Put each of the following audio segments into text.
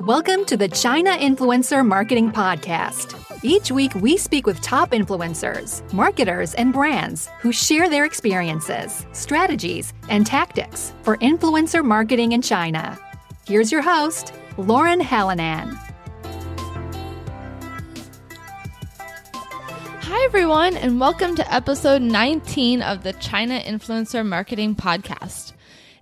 Welcome to the China Influencer Marketing Podcast. Each week, we speak with top influencers, marketers, and brands who share their experiences, strategies, and tactics for influencer marketing in China. Here's your host, Lauren Hallanan. Hi, everyone, and welcome to episode 19 of the China Influencer Marketing Podcast.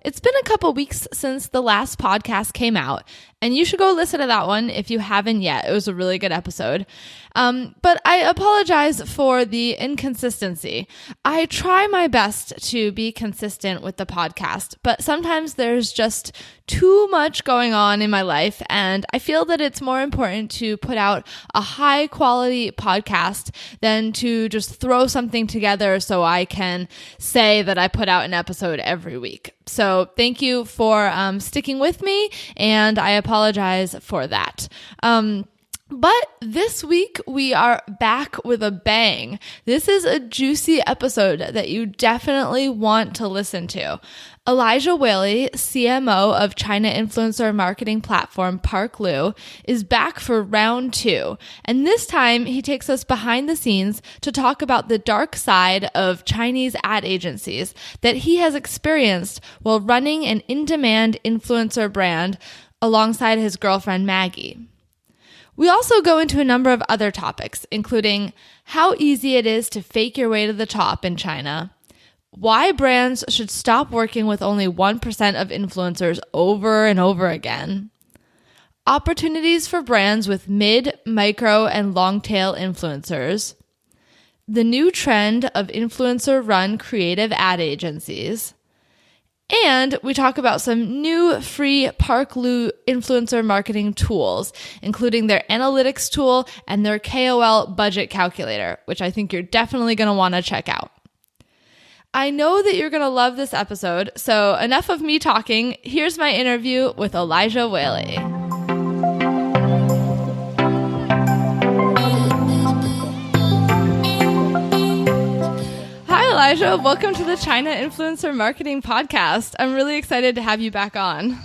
It's been a couple weeks since the last podcast came out, and you should go listen to that one if you haven't yet. It was a really good episode. But I apologize for the inconsistency. I try my best to be consistent with the podcast, but sometimes there's just too much going on in my life, and I feel that it's more important to put out a high quality podcast than to just throw something together so I can say that I put out an episode every week. So thank you for sticking with me, and I apologize for that. But this week, we are back with a bang. This is a juicy episode that you definitely want to listen to. Eljiah Whaley, CMO of China influencer marketing platform PARKLU, is back for round 2. And this time, he takes us behind the scenes to talk about the dark side of Chinese ad agencies that he has experienced while running an in-demand influencer brand alongside his girlfriend, Maggie. We also go into a number of other topics, including how easy it is to fake your way to the top in China, why brands should stop working with only 1% of influencers over and over again, opportunities for brands with mid, micro, and long-tail influencers, the new trend of influencer-run creative ad agencies, and we talk about some new free PARKLU influencer marketing tools, including their analytics tool and their KOL budget calculator, which I think you're definitely going to want to check out. I know that you're going to love this episode, so enough of me talking. Here's my interview with Eljiah Whaley. Eljiah, welcome to the China Influencer Marketing Podcast. I'm really excited to have you back on.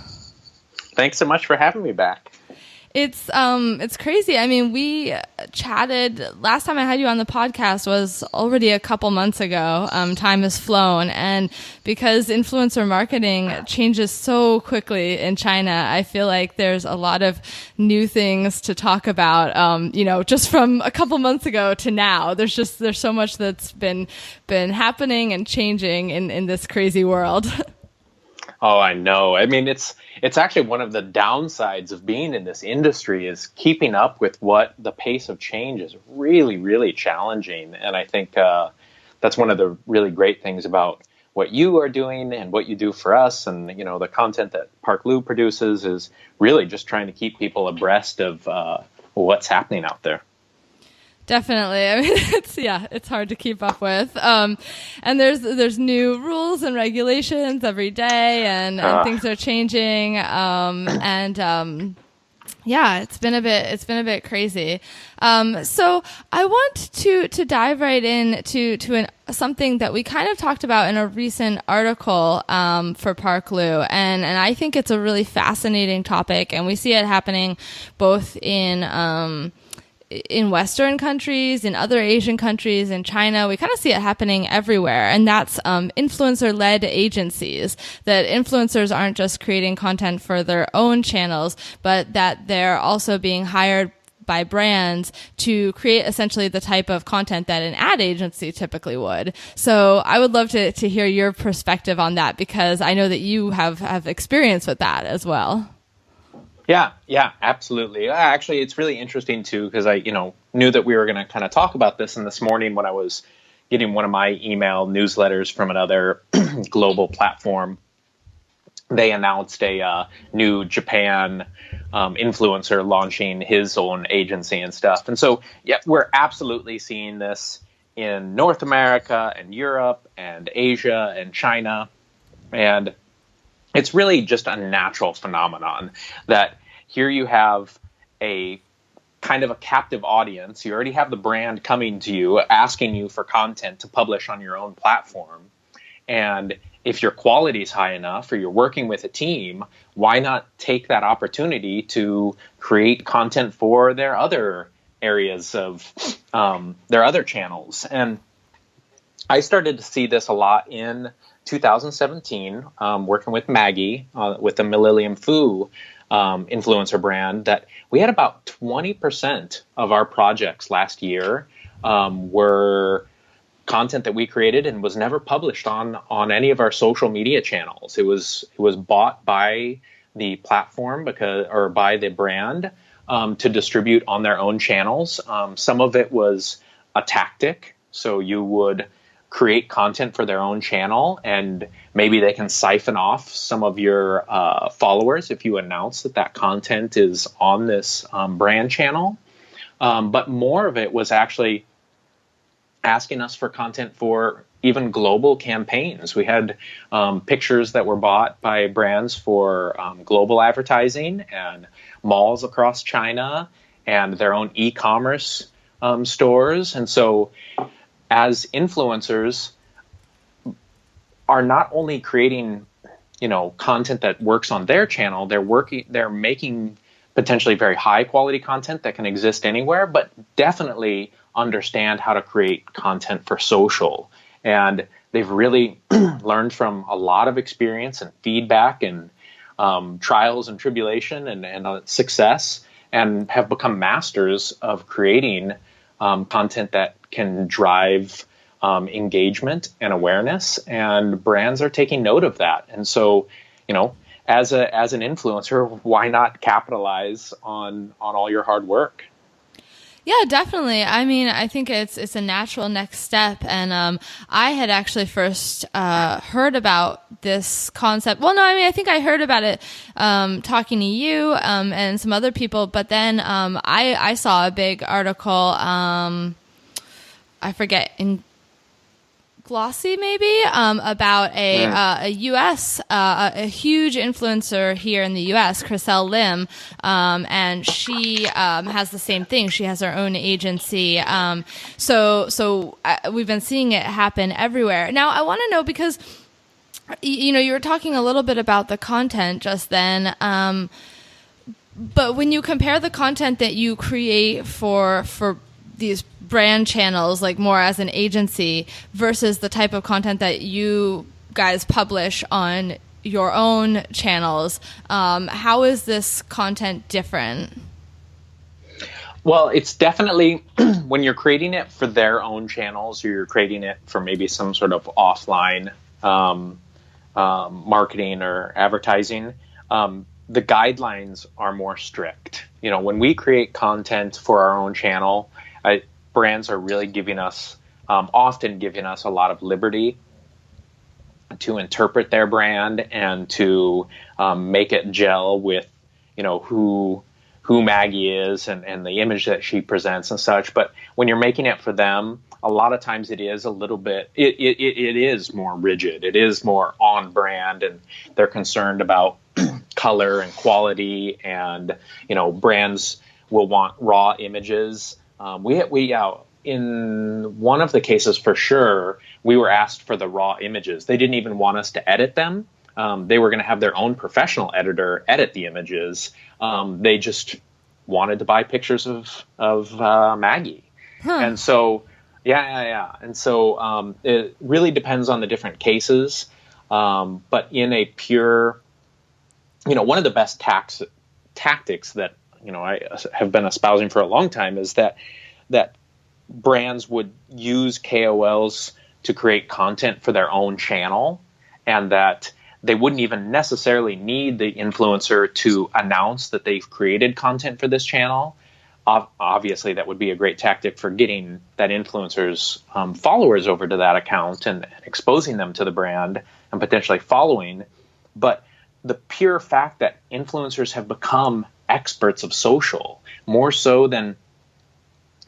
Thanks so much for having me back. It's crazy. I mean, we chatted, last time I had you on the podcast was already a couple months ago. Time has flown, and because influencer marketing changes so quickly in China, I feel like there's a lot of new things to talk about, just from a couple months ago to now. There's so much that's been happening and changing in this crazy world. Oh, I know. I mean, it's actually one of the downsides of being in this industry is keeping up with what the pace of change is really, really challenging. And I think that's one of the really great things about what you are doing and what you do for us. And, the content that PARKLU produces is really just trying to keep people abreast of what's happening out there. Definitely. I mean, it's hard to keep up with. And there's new rules and regulations every day, and things are changing. It's been a bit crazy. So I want to dive right in to something that we kind of talked about in a recent article for PARKLU, and I think it's a really fascinating topic, and we see it happening both in Western countries, in other Asian countries, in China. We kind of see it happening everywhere. And that's influencer-led agencies, that influencers aren't just creating content for their own channels, but that they're also being hired by brands to create essentially the type of content that an ad agency typically would. So I would love to hear your perspective on that, because I know that you have experience with that as well. Yeah, absolutely. Actually, it's really interesting too, because I, knew that we were going to kind of talk about this. And this morning when I was getting one of my email newsletters from another global platform, they announced a new Japan influencer launching his own agency and stuff. And so, we're absolutely seeing this in North America and Europe and Asia and China. And it's really just a natural phenomenon that here you have a kind of a captive audience. You already have the brand coming to you, asking you for content to publish on your own platform. And if your quality is high enough or you're working with a team, why not take that opportunity to create content for their other areas of their other channels? And I started to see this a lot in 2017, working with Maggie, with the Millennium Fu influencer brand, that we had about 20% of our projects last year were content that we created and was never published on any of our social media channels. It was bought by the platform or by the brand to distribute on their own channels. Some of it was a tactic, so you would create content for their own channel, and maybe they can siphon off some of your followers if you announce that content is on this brand channel. But more of it was actually asking us for content for even global campaigns. We had pictures that were bought by brands for global advertising and malls across China and their own e-commerce stores. And so as influencers are not only creating, content that works on their channel, they're making potentially very high quality content that can exist anywhere, but definitely understand how to create content for social. And they've really learned from a lot of experience and feedback and trials and tribulation and success, and have become masters of creating content that can drive engagement and awareness, and brands are taking note of that. And so, as an influencer, why not capitalize on all your hard work? Yeah, definitely. I mean, I think it's a natural next step. And I had actually first heard about this concept. Well, no, I mean, I think I heard about it talking to you and some other people. But then I saw a big article, I forget, in Glossy maybe, about a U.S., a huge influencer here in the U.S., Chriselle Lim, and she has the same thing. She has her own agency. So we've been seeing it happen everywhere. Now, I want to know, because, you were talking a little bit about the content just then, but when you compare the content that you create for these brand channels, like more as an agency, versus the type of content that you guys publish on your own channels, how is this content different? Well, it's definitely when you're creating it for their own channels, or you're creating it for maybe some sort of offline marketing or advertising, the guidelines are more strict. When we create content for our own channel, brands are really often giving us a lot of liberty to interpret their brand and to make it gel with, who Maggie is and the image that she presents and such. But when you're making it for them, a lot of times it is a little bit, it is more rigid. It is more on brand, and they're concerned about color and quality, and, brands will want raw images. In one of the cases, for sure, we were asked for the raw images. They didn't even want us to edit them. They were going to have their own professional editor edit the images. They just wanted to buy pictures of Maggie. And so, And so it really depends on the different cases. But in a pure, one of the best tactics that, I have been espousing for a long time is that brands would use KOLs to create content for their own channel, and that they wouldn't even necessarily need the influencer to announce that they've created content for this channel. Obviously, that would be a great tactic for getting that influencer's followers over to that account and exposing them to the brand and potentially following. But the pure fact that influencers have become experts of social, more so than,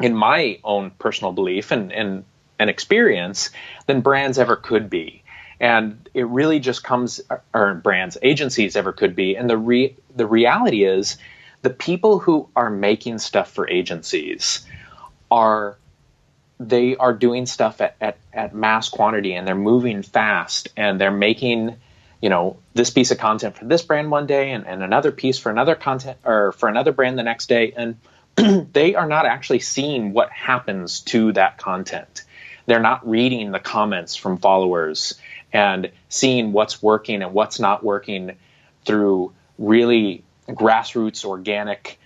in my own personal belief and experience, than brands ever could be. And it really just comes, or brands, agencies ever could be. And the reality is, the people who are making stuff for agencies are they are doing stuff at mass quantity, and they're moving fast, and they're making, this piece of content for this brand one day, and another piece for another content or for another brand the next day. And they are not actually seeing what happens to that content. They're not reading the comments from followers and seeing what's working and what's not working through really grassroots, organic,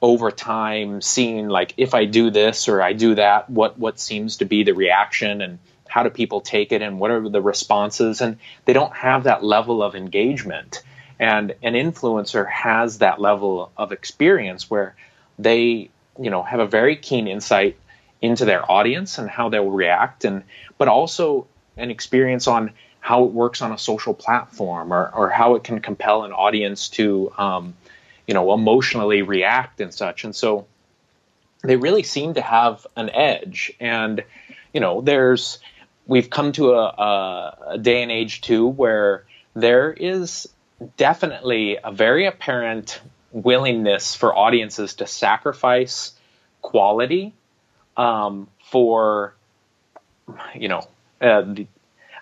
over time, seeing like, if I do this or I do that, what seems to be the reaction, and how do people take it, and what are the responses. And they don't have that level of engagement. And an influencer has that level of experience where they, have a very keen insight into their audience and how they'll react, but also an experience on how it works on a social platform, or how it can compel an audience to emotionally react and such. And so they really seem to have an edge. And we've come to a day and age too where there is definitely a very apparent willingness for audiences to sacrifice quality for,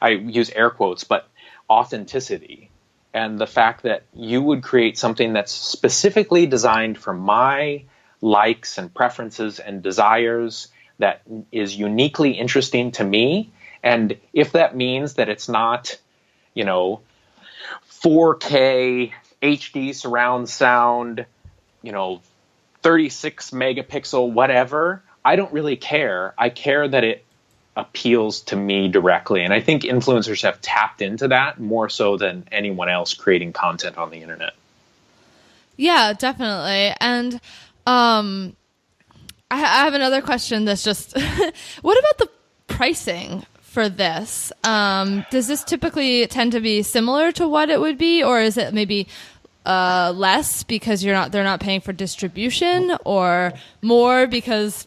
I use air quotes, but authenticity. And the fact that you would create something that's specifically designed for my likes and preferences and desires, that is uniquely interesting to me. And if that means that it's not, 4K HD surround sound, 36 megapixel, whatever, I don't really care. I care that it appeals to me directly. And I think influencers have tapped into that more so than anyone else creating content on the internet. Yeah, definitely. And I have another question that's just, what about the pricing for this? Does this typically tend to be similar to what it would be, or is it maybe less because they're not paying for distribution, or more because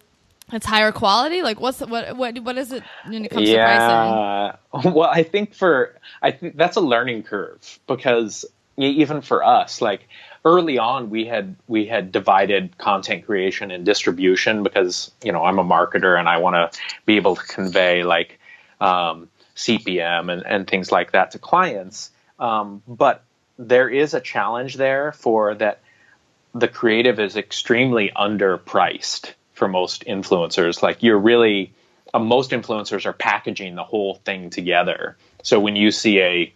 it's higher quality? Like what is it when it comes to pricing? Well, I think that's a learning curve, because even for us, like early on, we had divided content creation and distribution, because I'm a marketer and I want to be able to convey like CPM and things like that to clients. But there is a challenge there for that. The creative is extremely underpriced for most influencers. Like most influencers are packaging the whole thing together. So when you see a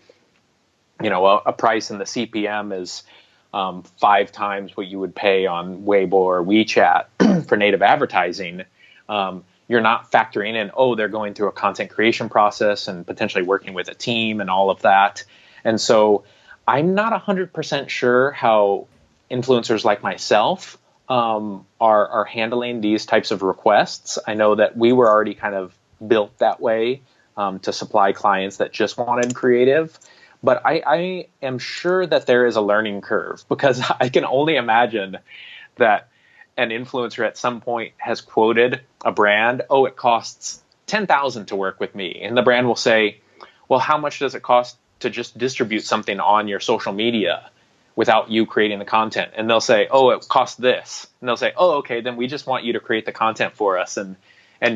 price and the CPM is 5 times what you would pay on Weibo or WeChat for native advertising, you're not factoring in, they're going through a content creation process and potentially working with a team and all of that. And so I'm not 100% sure how influencers like myself are handling these types of requests. I know that we were already kind of built that way to supply clients that just wanted creative. But I am sure that there is a learning curve, because I can only imagine that an influencer at some point has quoted a brand, it costs $10,000 to work with me. And the brand will say, well, how much does it cost to just distribute something on your social media without you creating the content? And they'll say, it costs this. And they'll say, okay, then we just want you to create the content for us. And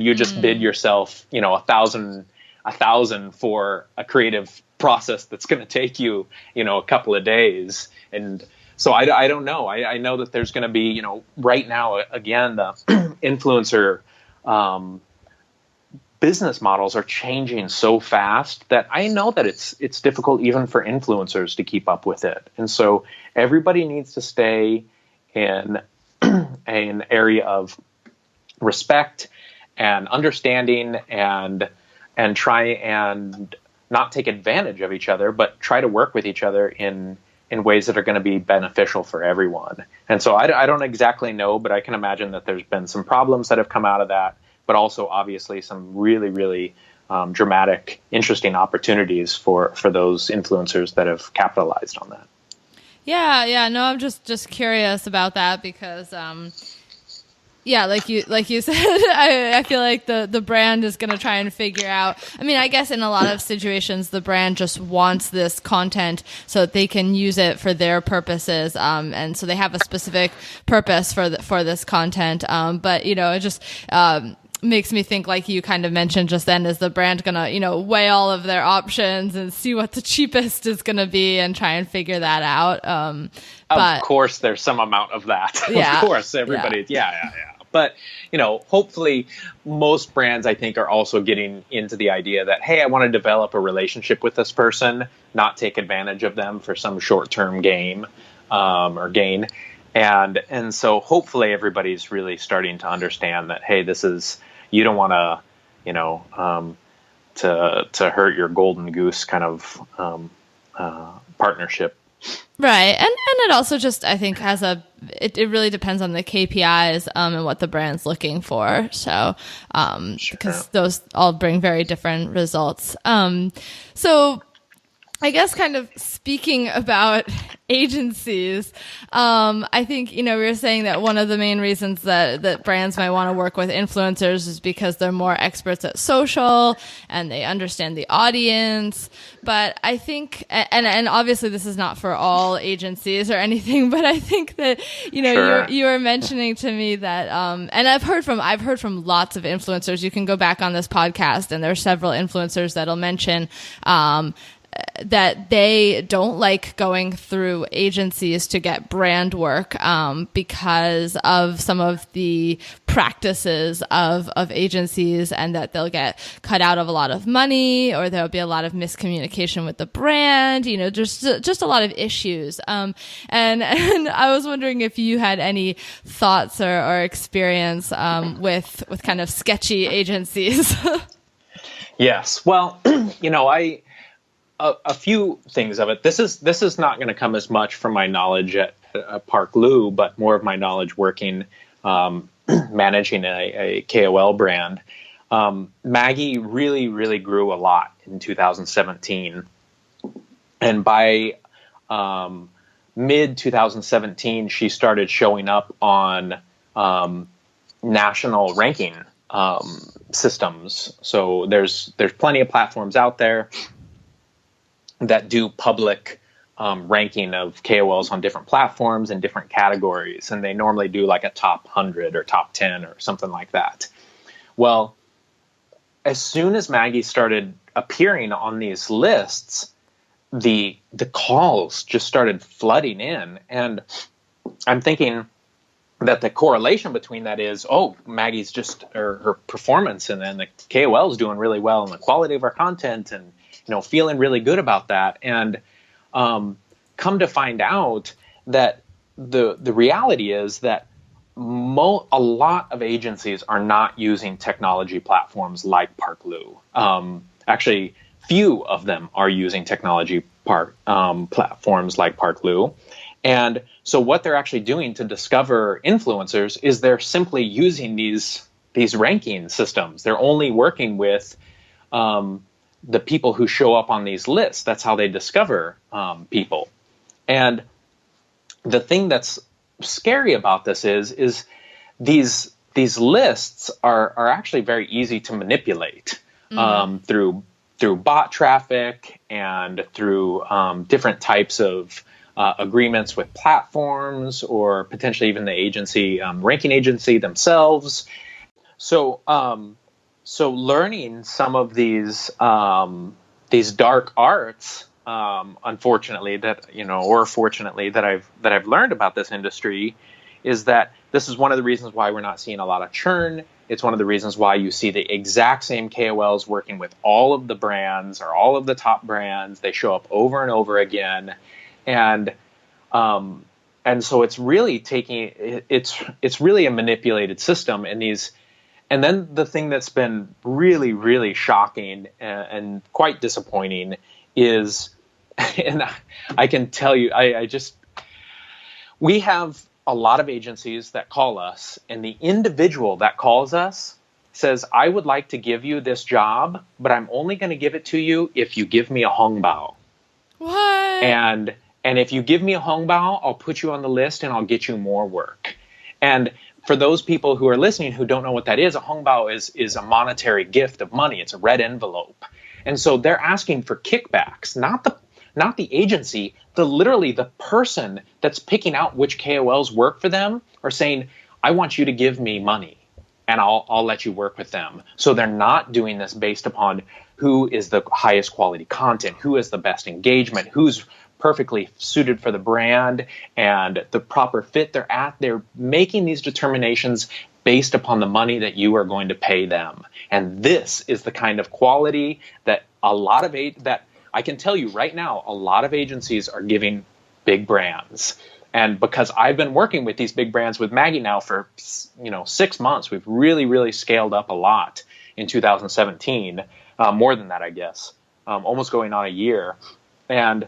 you just bid yourself, $1,000 for a creative process that's going to take you, a couple of days. And so I don't know. I know that there's going to be, right now, again, the influencer business models are changing so fast that I know that it's difficult even for influencers to keep up with it. And so everybody needs to stay in an area of respect and understanding, and try and not take advantage of each other, but try to work with each other in ways that are going to be beneficial for everyone. And so I don't exactly know, but I can imagine that there's been some problems that have come out of that, but also obviously some really, really dramatic, interesting opportunities for those influencers that have capitalized on that. Yeah. No, I'm just curious about that, because like you said, I feel like the brand is going to try and figure out. I mean, I guess in a lot of situations, the brand just wants this content so that they can use it for their purposes, and so they have a specific purpose for this content. But it just makes me think, like you kind of mentioned just then, is the brand gonna, weigh all of their options and see what the cheapest is gonna be and try and figure that out. Of course, there's some amount of that. Yeah, of course, everybody. Yeah. But, hopefully most brands, I think, are also getting into the idea that, hey, I want to develop a relationship with this person, not take advantage of them for some short-term gain. And so hopefully everybody's really starting to understand that, hey, you don't want to hurt your golden goose kind of partnership. Right. And it also just, I think, it really depends on the KPIs and what the brand's looking for. So, because those all bring very different results. So I guess kind of speaking about agencies, I think, we were saying that one of the main reasons that brands might want to work with influencers is because they're more experts at social and they understand the audience. But I think, and obviously this is not for all agencies or anything, but I think that, you were mentioning to me that, and I've heard from lots of influencers. You can go back on this podcast and there are several influencers that'll mention, that they don't like going through agencies to get brand work because of some of the practices of agencies, and that they'll get cut out of a lot of money, or there'll be a lot of miscommunication with the brand, just a lot of issues. And I was wondering if you had any thoughts or experience with kind of sketchy agencies. Yes. Well, a few things of it. This is not going to come as much from my knowledge at PARKLU, but more of my knowledge working, managing a KOL brand. Maggie really, really grew a lot in 2017. And by mid 2017, she started showing up on national ranking systems. So there's plenty of platforms out there that do public ranking of KOLs on different platforms and different categories. And they normally do like a top 100 or top 10 or something like that. Well, as soon as Maggie started appearing on these lists, the calls just started flooding in. And I'm thinking that the correlation between that is, Maggie's just her performance, and then the KOL is doing really well, and the quality of her content, and feeling really good about that. And come to find out that the reality is that a lot of agencies are not using technology platforms like PARKLU. Actually, few of them are using technology platforms like PARKLU. And so what they're actually doing to discover influencers is they're simply using these ranking systems. They're only working with the people who show up on these lists. That's how they discover people. And the thing that's scary about this is these lists are actually very easy to manipulate through bot traffic and through different types of agreements with platforms, or potentially even the agency, ranking agency themselves. So learning some of these dark arts, unfortunately, or fortunately, that I've learned about this industry, is that this is one of the reasons why we're not seeing a lot of churn. It's one of the reasons why you see the exact same KOLs working with all of the brands or all of the top brands. They show up over and over again, and so it's really it's really a manipulated system. And then the thing that's been really, really shocking and quite disappointing is, and I can tell you, we have a lot of agencies that call us, and the individual that calls us says, I would like to give you this job, but I'm only going to give it to you if you give me a hongbao. What? And if you give me a hongbao, I'll put you on the list and I'll get you more work. And for those people who are listening who don't know what that is, a hongbao is a monetary gift of money. It's a red envelope. And so they're asking for kickbacks, not the agency, literally the person that's picking out which KOLs work for them are saying, I want you to give me money. and I'll let you work with them. So they're not doing this based upon who is the highest quality content, who is the best engagement, who's perfectly suited for the brand and the proper fit they're at. They're making these determinations based upon the money that you are going to pay them. And this is the kind of quality that that I can tell you right now, a lot of agencies are giving big brands. And because I've been working with these big brands with Maggie now for 6 months, we've really, really scaled up a lot in 2017, more than that, I guess, almost going on a year. And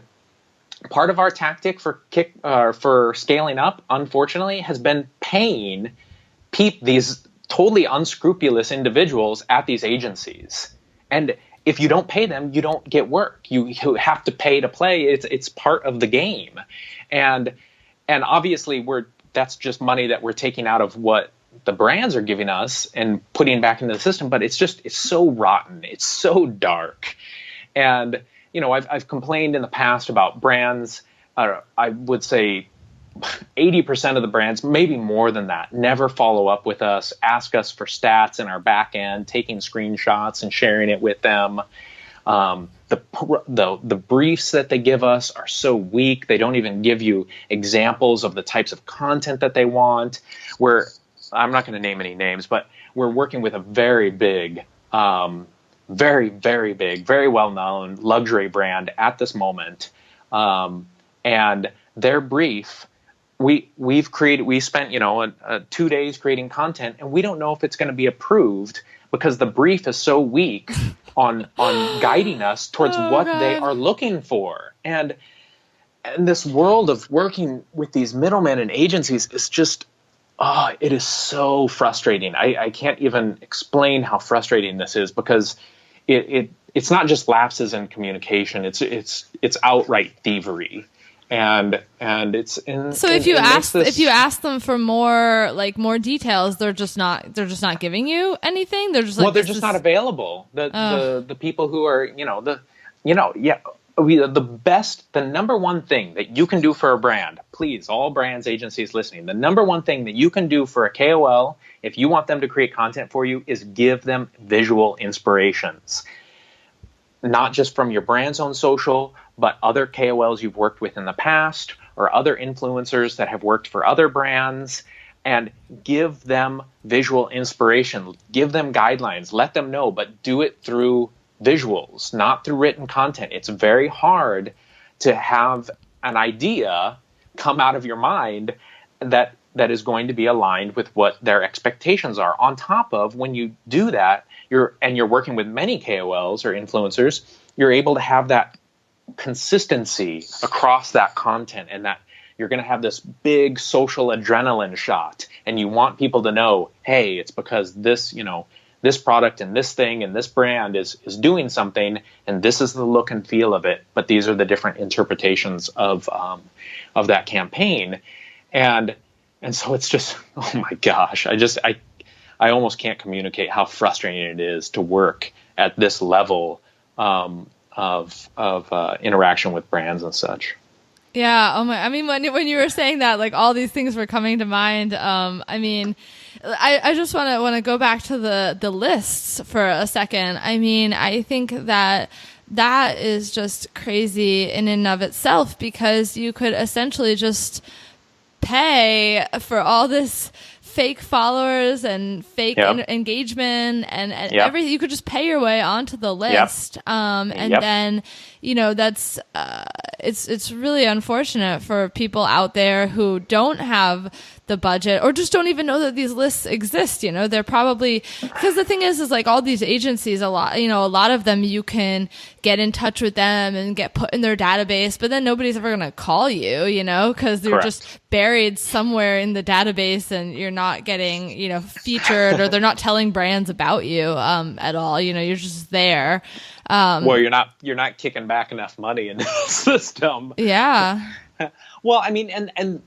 part of our tactic for scaling up, unfortunately, has been paying these totally unscrupulous individuals at these agencies. And if you don't pay them, you don't get work. You have to pay to play. It's part of the game. And obviously that's just money that we're taking out of what the brands are giving us and putting back into the system. But it's so rotten. It's so dark. And, I've complained in the past about brands. I would say 80% of the brands, maybe more than that, never follow up with us, ask us for stats in our back end, taking screenshots and sharing it with them. The briefs that they give us are so weak. They don't even give you examples of the types of content that they want. I'm not going to name any names, but we're working with a very big, very, very big, very well-known luxury brand at this moment. And their brief, we spent 2 days creating content, and we don't know if it's going to be approved because the brief is so weak on guiding us towards what they are looking for. And this world of working with these middlemen and agencies is just, it is so frustrating. I can't even explain how frustrating this is, because it's not just lapses in communication. It's outright thievery. And it's if you ask them for more details, they're just not giving you anything. They're just they're just not available. The people who are the number one thing that you can do for a brand, please, all brands, agencies listening, the number one thing that you can do for a KOL if you want them to create content for you is give them visual inspirations. Not just from your brand's own social, but other KOLs you've worked with in the past or other influencers that have worked for other brands, and give them visual inspiration, give them guidelines, let them know, but do it through visuals, not through written content. It's very hard to have an idea come out of your mind that is going to be aligned with what their expectations are. On top of, when you do that, you're working with many KOLs or influencers, you're able to have that consistency across that content, and that you're going to have this big social adrenaline shot, and you want people to know, hey, it's because this product and this thing and this brand is doing something, and this is the look and feel of it, but these are the different interpretations of that campaign. And so it's just, oh my gosh, I almost can't communicate how frustrating it is to work at this level of interaction with brands and such. Yeah. Oh my. I mean, when you were saying that, like, all these things were coming to mind. I mean, I just want to go back to the lists for a second. I mean, I think that is just crazy in and of itself, because you could essentially just pay for all this fake followers and fake engagement and everything. You could just pay your way onto the list. Then, that's, it's really unfortunate for people out there who don't have the budget or just don't even know that these lists exist. They're probably, because the thing is like all these agencies, a lot of them, you can get in touch with them and get put in their database, but then nobody's ever going to call you, because they're just buried somewhere in the database, and you're not getting, featured, or they're not telling brands about you at all. You're just there. Well, you're not kicking back enough money in the system. Yeah. Well, I mean, and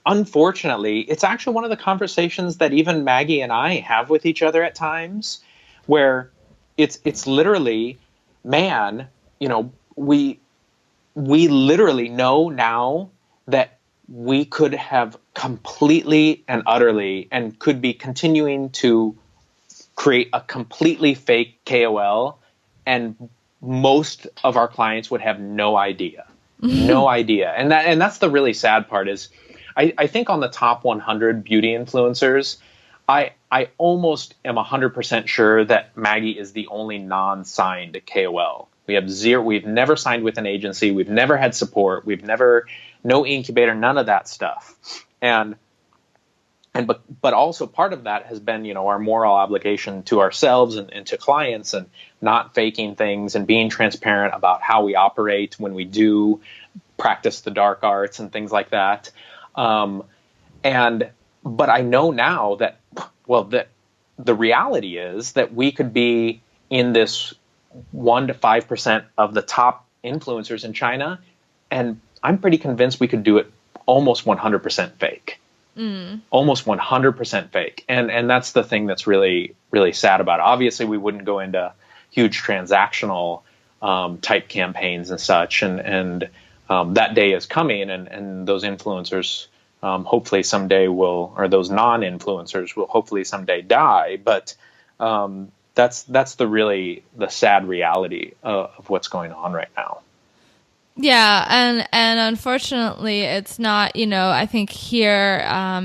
unfortunately, it's actually one of the conversations that even Maggie and I have with each other at times, where it's literally, man, we literally know now that we could have completely and utterly and could be continuing to create a completely fake KOL, and most of our clients would have no idea. No idea. And that's the really sad part is I think on the top 100 beauty influencers, I almost am 100% sure that Maggie is the only non-signed KOL. We've never signed with an agency. We've never had support. No incubator, none of that stuff. But also part of that has been, our moral obligation to ourselves and to clients, and not faking things and being transparent about how we operate when we do practice the dark arts and things like that. But I know now that the reality is that we could be in this 1 to 5% of the top influencers in China, and I'm pretty convinced we could do it almost 100% fake. Almost 100% fake. And that's the thing that's really, really sad about it. Obviously, we wouldn't go into huge transactional type campaigns and such. And that day is coming, and those influencers hopefully someday or those non-influencers will hopefully someday die. But that's the sad reality of what's going on right now. Yeah, and unfortunately, it's not, I think here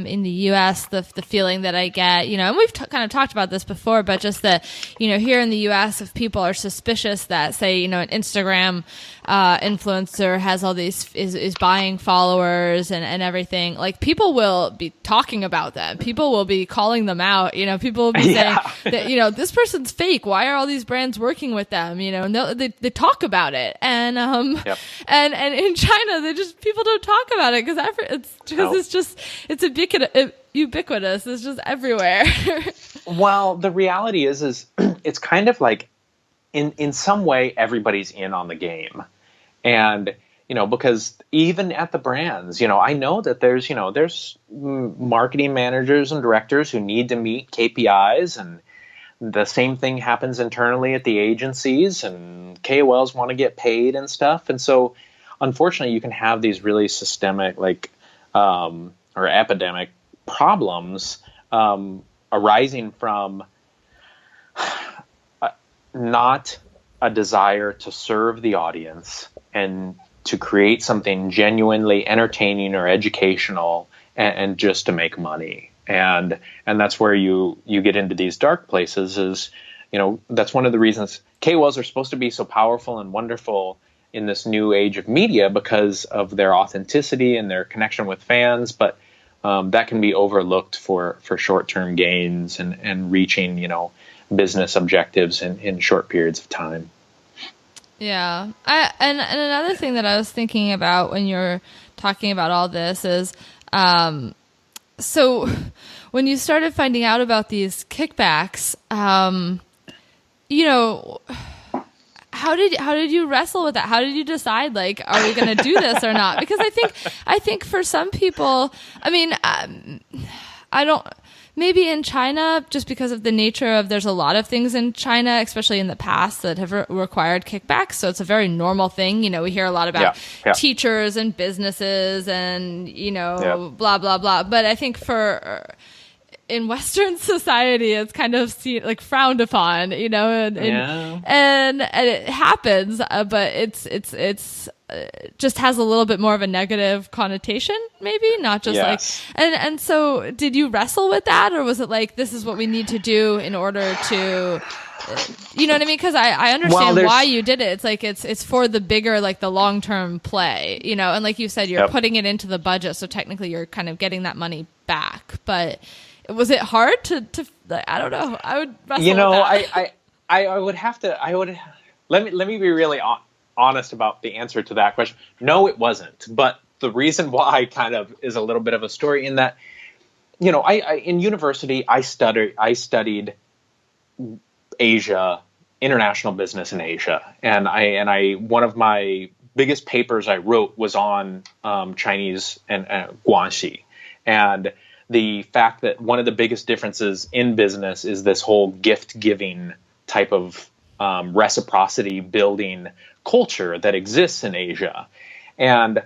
in the U.S., the feeling that I get, and we've kind of talked about this before, but just that, here in the U.S., if people are suspicious that, say, an Instagram influencer has all these, is buying followers and everything, like, people will be talking about them. People will be calling them out. People will be saying that, this person's fake. Why are all these brands working with them? And they talk about it. And, Yep. And in China, people don't talk about it it's ubiquitous. It's just everywhere. Well, the reality is it's kind of like in some way everybody's in on the game, and because even at the brands, I know that there's marketing managers and directors who need to meet KPIs, and the same thing happens internally at the agencies, and KOLs want to get paid and stuff. And so, unfortunately, you can have these really systemic, or epidemic problems arising from not a desire to serve the audience and to create something genuinely entertaining or educational, and just to make money. And that's where you get into these dark places is, that's one of the reasons KOLs are supposed to be so powerful and wonderful in this new age of media, because of their authenticity and their connection with fans. But that can be overlooked for short-term gains and reaching, business objectives in short periods of time. Yeah. And another thing that I was thinking about when you're talking about all this is, so when you started finding out about these kickbacks, how did you wrestle with that? How did you decide, like, are we going to do this or not? Because I think for some people, maybe in China, just because of the nature of, there's a lot of things in China, especially in the past, that have required kickbacks. So it's a very normal thing. We hear a lot about teachers and businesses and, blah, blah, blah. But I think in Western society, it's kind of seen, frowned upon, and it happens, but it's just has a little bit more of a negative connotation, maybe, not just and so did you wrestle with that, or was it like, this is what we need to do in order to, you know what I mean? Because I understand why you did it. It's like, it's for the bigger, the long-term play, and like you said, you're putting it into the budget. So technically you're kind of getting that money back, but was it hard to I don't know. I would wrestle with that. I would have to, let me be really honest about the answer to that question. No, it wasn't. But the reason why kind of is a little bit of a story in that, I in university, I studied Asia, international business in Asia. And one of my biggest papers I wrote was on Chinese and Guanxi. And the fact that one of the biggest differences in business is this whole gift-giving type of reciprocity building culture that exists in Asia. And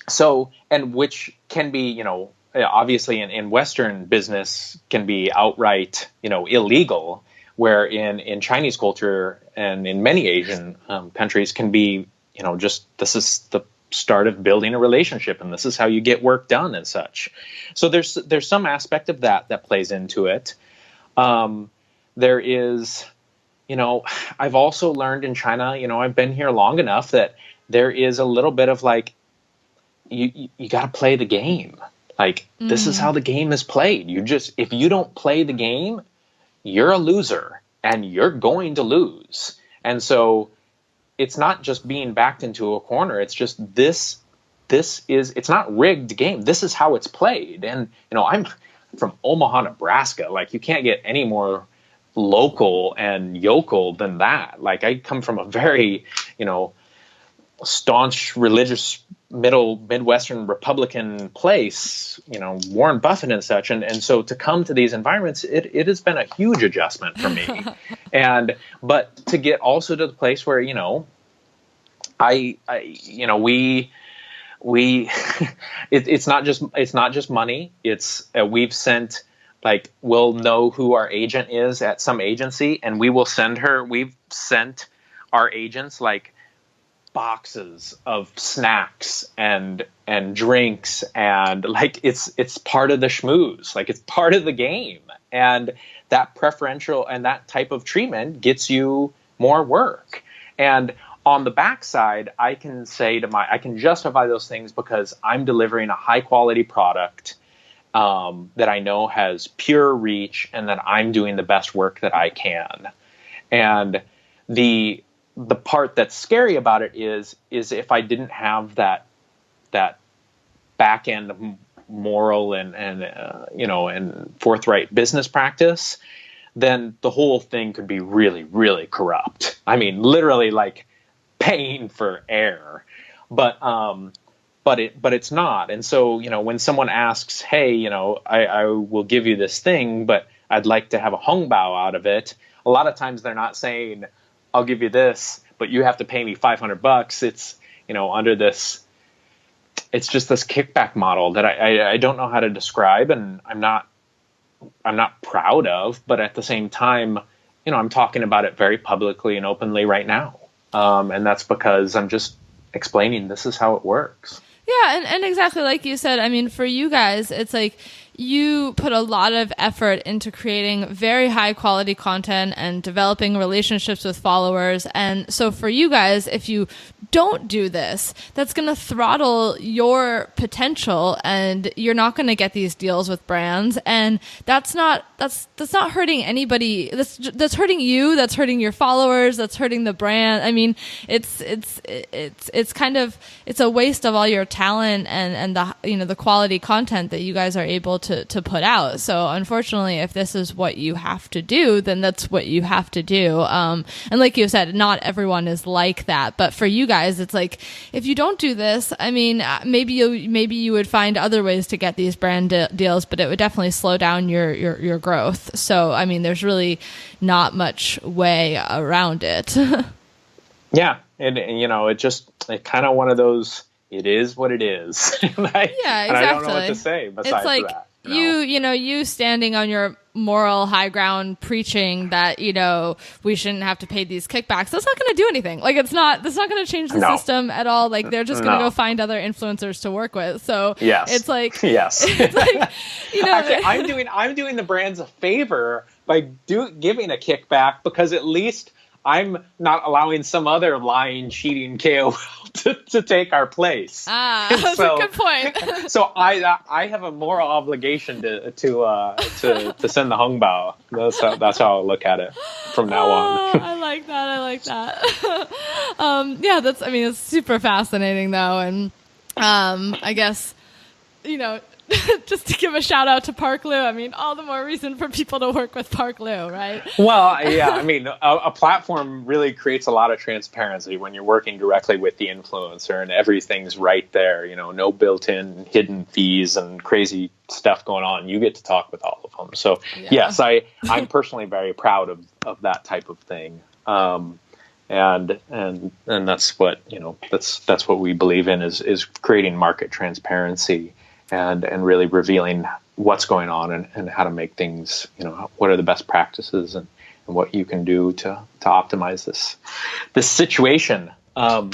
So, and which can be, obviously in Western business can be outright, illegal, where in Chinese culture and in many Asian countries can be, just this is the start of building a relationship and this is how you get work done and such. So there's some aspect of that plays into it. There is, I've also learned in China, I've been here long enough that there is a little bit of like, you got to play the game. Like, this is how the game is played. If you don't play the game, you're a loser and you're going to lose. And so it's not just being backed into a corner. It's just it's not rigged game. This is how it's played. And, I'm from Omaha, Nebraska. Like, you can't get any more local and yokel than that. Like, I come from a very, staunch religious Midwestern Republican place, Warren Buffett and such. And so to come to these environments, it has been a huge adjustment for me. But to get also to the place where, it's not just money. It's we've sent, like, we'll know who our agent is at some agency and we've sent our agents like boxes of snacks and drinks, and like it's part of the schmooze, like it's part of the game. And that preferential and that type of treatment gets you more work. And on the backside, I can justify those things because I'm delivering a high quality product that I know has pure reach and that I'm doing the best work that I can. And the part that's scary about it is if I didn't have that back end moral and forthright business practice, then the whole thing could be really, really corrupt. I mean, literally like paying for air, but it's not. And so, when someone asks, hey, I will give you this thing, but I'd like to have a hongbao out of it. A lot of times they're not saying, I'll give you this, but you have to pay me $500. It's, under this, it's just this kickback model that I don't know how to describe, and I'm not proud of, but at the same time, I'm talking about it very publicly and openly right now. And that's because I'm just explaining this is how it works. Yeah, and exactly like you said, I mean, for you guys, it's like you put a lot of effort into creating very high quality content and developing relationships with followers. And so for you guys, if you don't do this, that's going to throttle your potential and you're not going to get these deals with brands. And that's not hurting anybody. That's hurting you. That's hurting your followers. That's hurting the brand. I mean, it's a waste of all your talent and the quality content that you guys are able to put out. So unfortunately, if this is what you have to do, then that's what you have to do. And like you said, not everyone is like that. But for you guys, it's like, if you don't do this, I mean, maybe you would find other ways to get these brand deals, but it would definitely slow down your growth. So, I mean, there's really not much way around it. Yeah. And it kind of one of those, it is what it is. Yeah, exactly. And I don't know what to say besides that. You standing on your moral high ground preaching that, we shouldn't have to pay these kickbacks. That's not going to do anything. Like, that's not going to change the system at all. Like, they're just going to go find other influencers to work with. So yes. It's like, yes. It's like, Actually, I'm doing the brands a favor by giving a kickback, because at least I'm not allowing some other lying, cheating KOL to take our place. That's a good point. So I have a moral obligation to send the hongbao. That's how I'll look at it from now on. I like that. It's super fascinating though, and I guess just to give a shout out to PARKLU. I mean, all the more reason for people to work with PARKLU, right? Well, yeah. I mean, a platform really creates a lot of transparency when you're working directly with the influencer, and everything's right there. No built-in hidden fees and crazy stuff going on. You get to talk with all of them. So, yeah. Yes, I'm personally very proud of that type of thing. and that's what that's what we believe in is creating market transparency and really revealing what's going on and how to make things, what are the best practices and what you can do to optimize this situation. I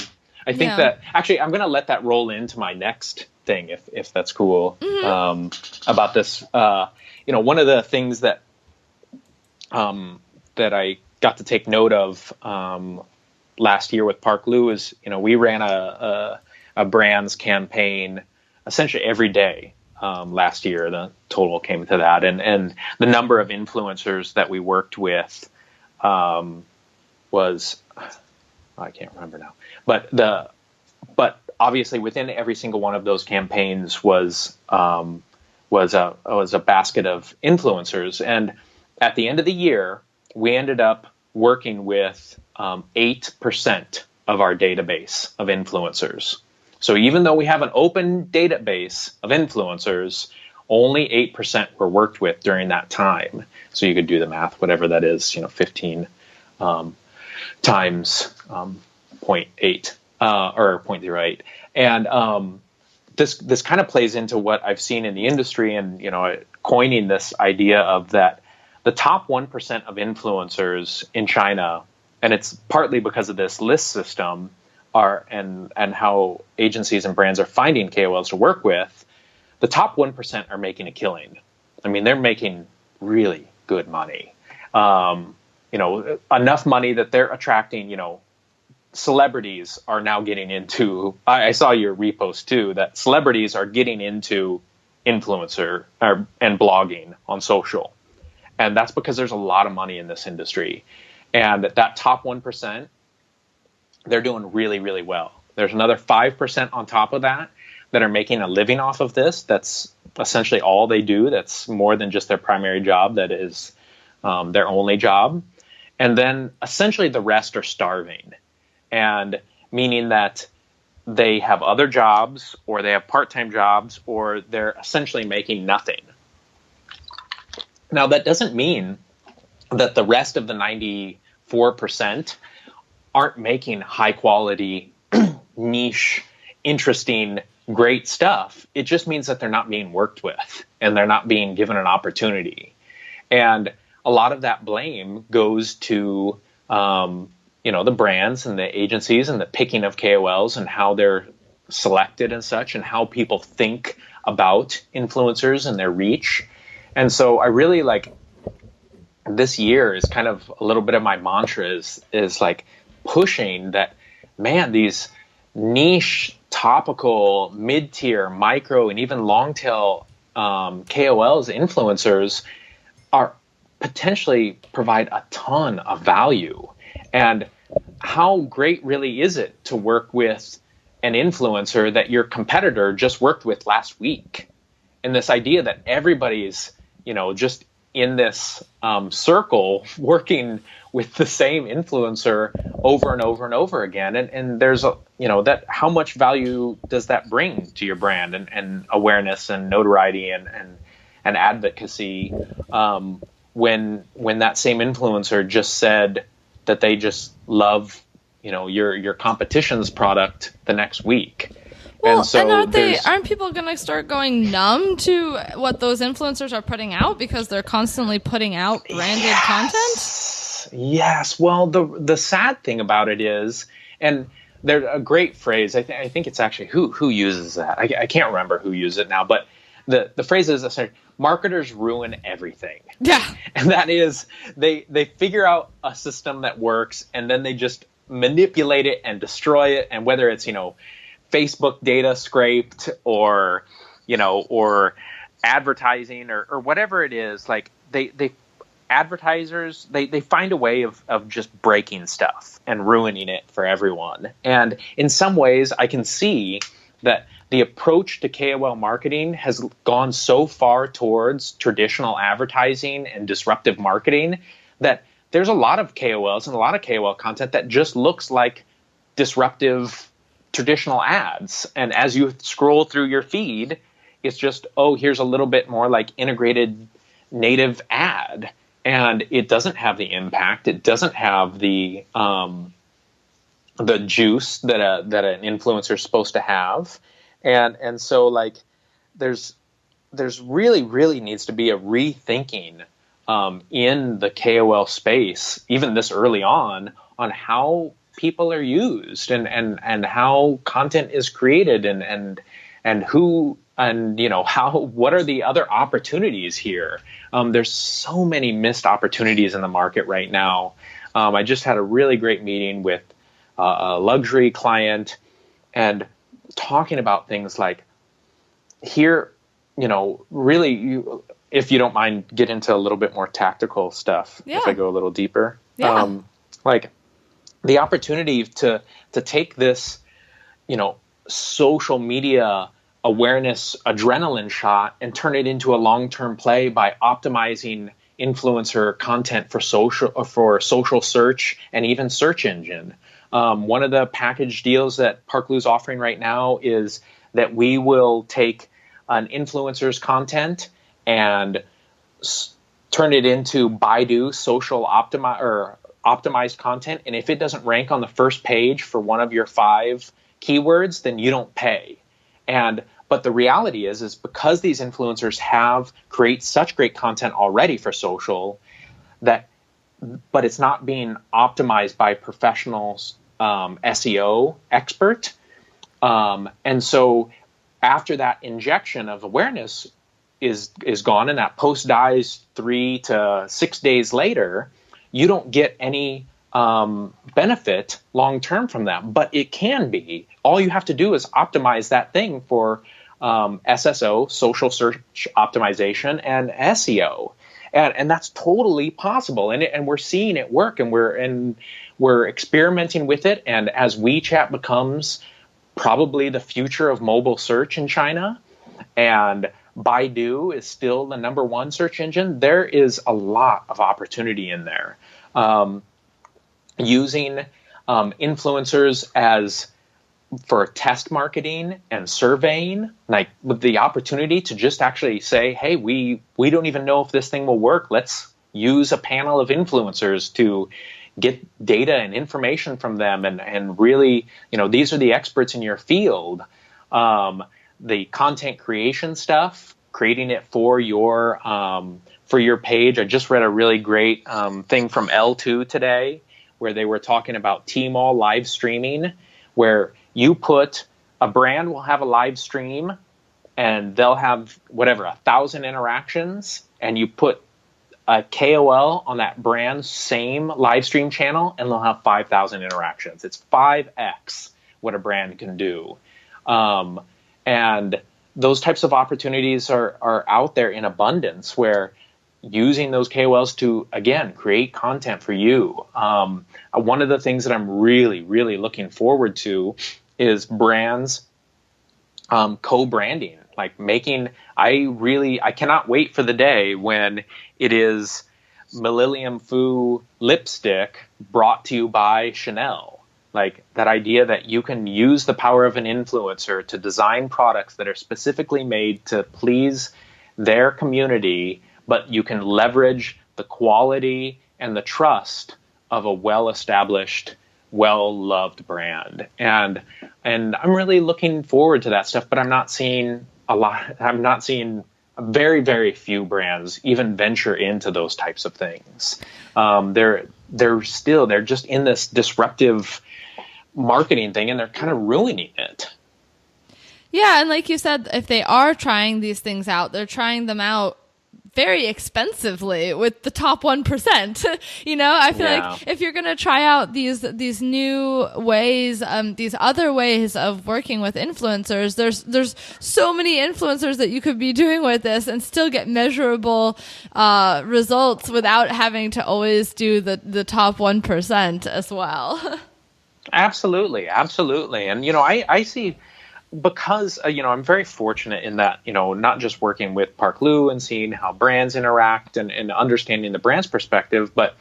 think that actually I'm going to let that roll into my next thing if that's cool. About this. One of the things that I got to take note of last year with PARKLU is, we ran a brands campaign essentially every day last year. The total came to that, and the number of influencers that we worked with was, I can't remember now, but obviously within every single one of those campaigns was a basket of influencers, and at the end of the year, we ended up working with 8% of our database of influencers. So even though we have an open database of influencers, only 8% were worked with during that time. So you could do the math, whatever that is, 15 times 0.8 or 0.08. And this kind of plays into what I've seen in the industry, and coining this idea of that the top 1% of influencers in China, and it's partly because of this list system, and how agencies and brands are finding KOLs to work with, the top 1% are making a killing. I mean, they're making really good money. Enough money that they're attracting, celebrities are now getting into, I saw your repost too, that celebrities are getting into influencer and blogging on social. And that's because there's a lot of money in this industry. And that top 1%, they're doing really, really well. There's another 5% on top of that are making a living off of this. That's essentially all they do. That's more than just their primary job. That is their only job. And then essentially the rest are starving. And meaning that they have other jobs, or they have part-time jobs, or they're essentially making nothing. Now, that doesn't mean that the rest of the 94% aren't making high quality, niche, interesting, great stuff. It just means that they're not being worked with and they're not being given an opportunity. And a lot of that blame goes to, the brands and the agencies and the picking of KOLs and how they're selected and such, and how people think about influencers and their reach. And so I really this year is kind of a little bit of my mantra is like pushing that, man, these niche, topical, mid-tier, micro, and even long-tail KOLs, influencers are potentially provide a ton of value. And how great really is it to work with an influencer that your competitor just worked with last week? And this idea that everybody's just in this circle working with the same influencer over and over and over again. And there's that how much value does that bring to your brand and awareness and notoriety and advocacy when that same influencer just said that they just love your competition's product the next week. Well, and so aren't people going to start going numb to what those influencers are putting out because they're constantly putting out branded content? Yes. Well, the sad thing about it is, and there's a great phrase. I think it's actually who uses that. I can't remember who uses it now, but the phrase is essentially, marketers ruin everything. Yeah. And that is they figure out a system that works and then they just manipulate it and destroy it. And whether it's Facebook data scraped or advertising or whatever it is, like they advertisers, they find a way of just breaking stuff and ruining it for everyone. And in some ways I can see that the approach to KOL marketing has gone so far towards traditional advertising and disruptive marketing that there's a lot of KOLs and a lot of KOL content that just looks like disruptive traditional ads. And as you scroll through your feed, it's just, here's a little bit more like integrated native ad. And it doesn't have the impact. It doesn't have the the juice that an influencer is supposed to have. And so like there's really needs to be a rethinking in the KOL space, even this early on how people are used and how content is created and who, and what are the other opportunities here. There's so many missed opportunities in the market right now. I just had a really great meeting with a luxury client and talking about things like here, really, if you don't mind, get into a little bit more tactical stuff. Yeah. If I go a little deeper. Yeah. Like the opportunity to take this, social media awareness adrenaline shot and turn it into a long-term play by optimizing influencer content for social search and even search engine. One of the package deals that PARKLU is offering right now is that we will take an influencer's content and turn it into Baidu social optimized content. And if it doesn't rank on the first page for one of your 5 keywords, then you don't pay. But the reality is because these influencers create such great content already for social but it's not being optimized by professionals, SEO expert. And so after that injection of awareness is gone and that post dies 3 to 6 days later, you don't get any benefit long-term from that, but it can be. All you have to do is optimize that thing for SSO, social search optimization, and SEO. And that's totally possible. And we're seeing it work, and we're experimenting with it. And as WeChat becomes probably the future of mobile search in China, and Baidu is still the number 1 search engine, there is a lot of opportunity in there. Using influencers for test marketing and surveying, like with the opportunity to just actually say, hey, we don't even know if this thing will work. Let's use a panel of influencers to get data and information from them and really, these are the experts in your field. The content creation stuff, creating it for your page. I just read a really great thing from L2 today where they were talking about Tmall live streaming, where a brand will have a live stream and they'll have 1,000 interactions, and you put a KOL on that brand's same live stream channel and they'll have 5,000 interactions. It's 5x what a brand can do. And those types of opportunities are out there in abundance, where using those KOLs to, again, create content for you. One of the things that I'm really, really looking forward to is brands co-branding, like I cannot wait for the day when it is Millennium Fu lipstick brought to you by Chanel. Like that idea that you can use the power of an influencer to design products that are specifically made to please their community, but you can leverage the quality and the trust of a well-established, well-loved brand. And I'm really looking forward to that stuff, but I'm not seeing very, very few brands even venture into those types of things. They're just in this disruptive marketing thing, and they're kind of ruining it. Yeah, and like you said, if they are trying these things out, they're trying them out very expensively with the top 1%. I feel like if you're going to try out these new ways, these other ways of working with influencers, there's so many influencers that you could be doing with this and still get measurable results without having to always do the top 1% as well. Absolutely. And, I see, because, I'm very fortunate in that, not just working with PARKLU and seeing how brands interact and understanding the brand's perspective, but,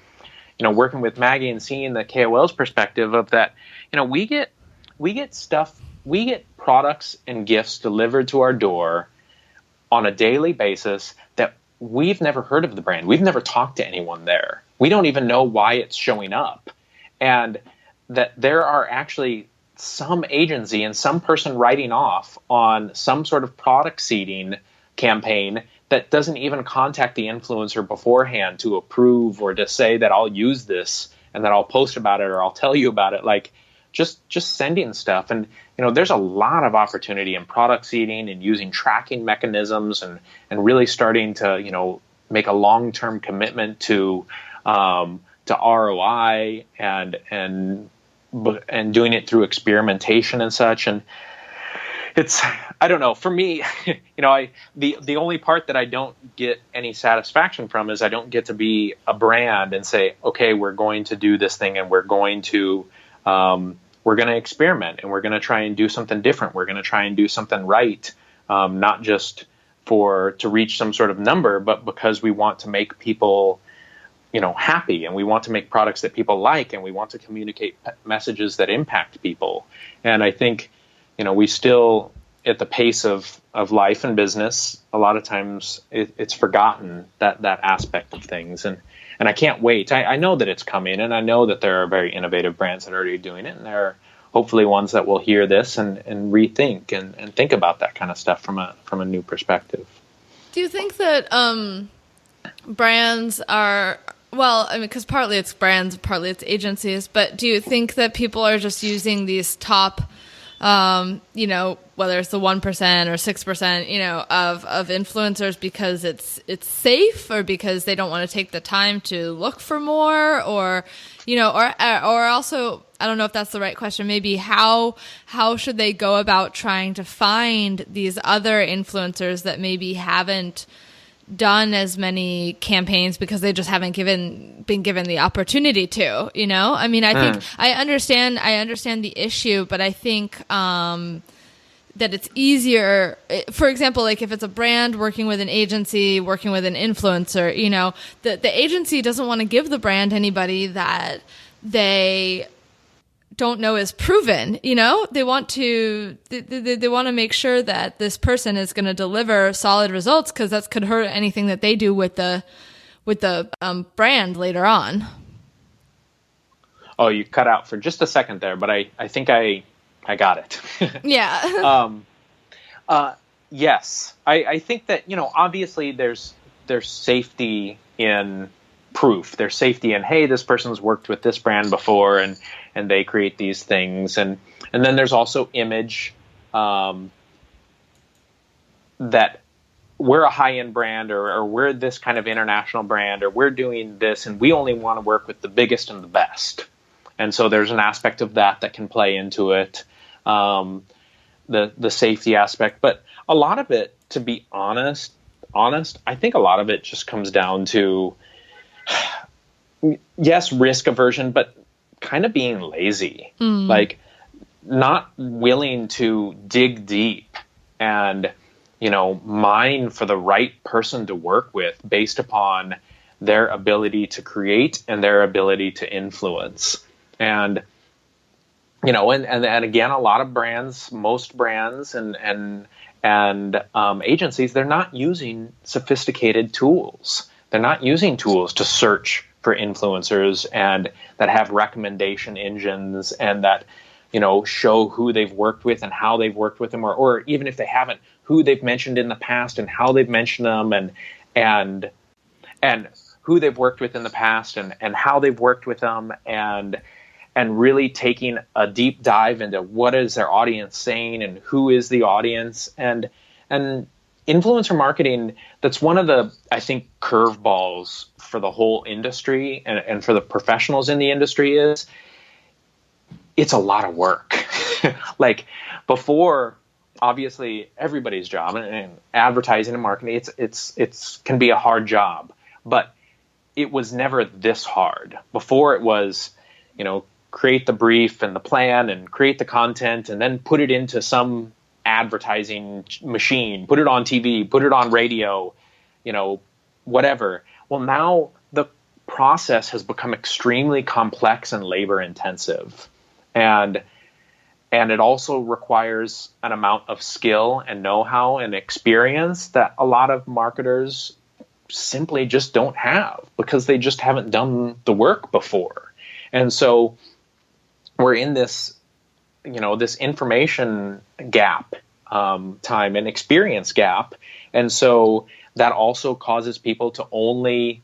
working with Maggie and seeing the KOL's perspective of that, we get products and gifts delivered to our door on a daily basis that we've never heard of the brand. We've never talked to anyone there. We don't even know why it's showing up. And that there are actually some agency and some person writing off on some sort of product seeding campaign that doesn't even contact the influencer beforehand to approve or to say that I'll use this and that I'll post about it or I'll tell you about it. Like just sending stuff. And, there's a lot of opportunity in product seeding and using tracking mechanisms and really starting to, make a long-term commitment to ROI and doing it through experimentation and such. And it's, I don't know, for me, the only part that I don't get any satisfaction from is I don't get to be a brand and say, okay, we're going to do this thing and we're going to experiment and we're going to try and do something different. We're going to try and do something right. Not just to reach some sort of number, but because we want to make people happy, and we want to make products that people like, and we want to communicate messages that impact people. And I think, we still, at the pace of life and business, a lot of times it's forgotten that aspect of things. And I can't wait. I know that it's coming, and I know that there are very innovative brands that are already doing it, and there are hopefully ones that will hear this and rethink and think about that kind of stuff from a new perspective. Do you think that brands are, well, I mean, because partly it's brands, partly it's agencies, but do you think that people are just using these top, whether it's the 1% or 6%, of influencers because it's safe, or because they don't want to take the time to look for more, or also, I don't know if that's the right question. Maybe how should they go about trying to find these other influencers that maybe haven't done as many campaigns because they just haven't been given the opportunity to, I mean, I think I understand the issue, but I think that it's easier, for example, like if it's a brand working with an agency, working with an influencer, the agency doesn't want to give the brand anybody that they don't know is proven. They want to make sure that this person is going to deliver solid results, because that could hurt anything that they do with the brand later on. Oh, you cut out for just a second there, but I think I got it. Yeah. Yes, I think that obviously there's safety in proof. There's safety in, hey, this person's worked with this brand before, and they create these things, and then there's also image, that we're a high-end brand, or we're this kind of international brand, or we're doing this, and we only want to work with the biggest and the best. And so there's an aspect of that can play into it, the safety aspect. But a lot of it, to be honest, I think a lot of it just comes down to, yes, risk aversion, but kind of being lazy, like not willing to dig deep and, mine for the right person to work with based upon their ability to create and their ability to influence. And, and again, a lot of brands, most brands and agencies, they're not using sophisticated tools. They're not using tools to search for influencers and that have recommendation engines and that, show who they've worked with and how they've worked with them, or even if they haven't, who they've mentioned in the past and how they've mentioned them, and who they've worked with in the past and how they've worked with them, and really taking a deep dive into what is their audience saying and who is the audience. And influencer marketing, that's one of the, I think, curveballs for the whole industry and for the professionals in the industry is it's a lot of work. Like before, obviously everybody's job and advertising and marketing, it's can be a hard job, but it was never this hard. Before it was, create the brief and the plan and create the content and then put it into some advertising machine, put it on TV, put it on radio, whatever. Well, now the process has become extremely complex and labor intensive. And it also requires an amount of skill and know-how and experience that a lot of marketers simply just don't have because they just haven't done the work before. And so we're in this, this information gap, time and experience gap. And so that also causes people to only,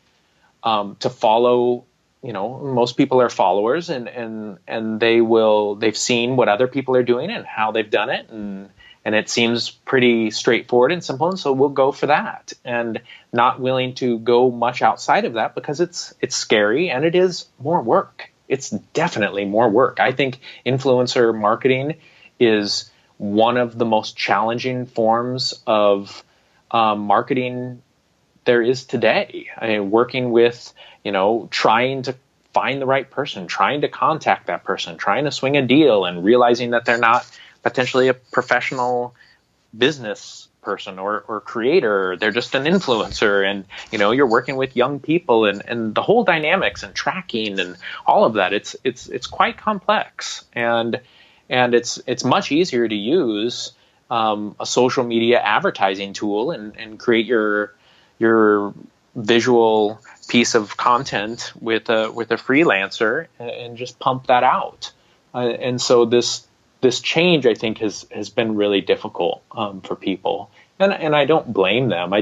to follow, most people are followers, and they've seen what other people are doing and how they've done it. And it seems pretty straightforward and simple. And so we'll go for that, and not willing to go much outside of that because it's scary and it is more work. It's definitely more work. I think influencer marketing is one of the most challenging forms of marketing there is today. I mean, working with, trying to find the right person, trying to contact that person, trying to swing a deal, and realizing that they're not potentially a professional business person or creator. They're just an influencer, and you're working with young people, and the whole dynamics and tracking and all of that. It's quite complex, and it's much easier to use a social media advertising tool and create your visual piece of content with a freelancer and just pump that out. And so this change, I think, has been really difficult for people, and I don't blame them.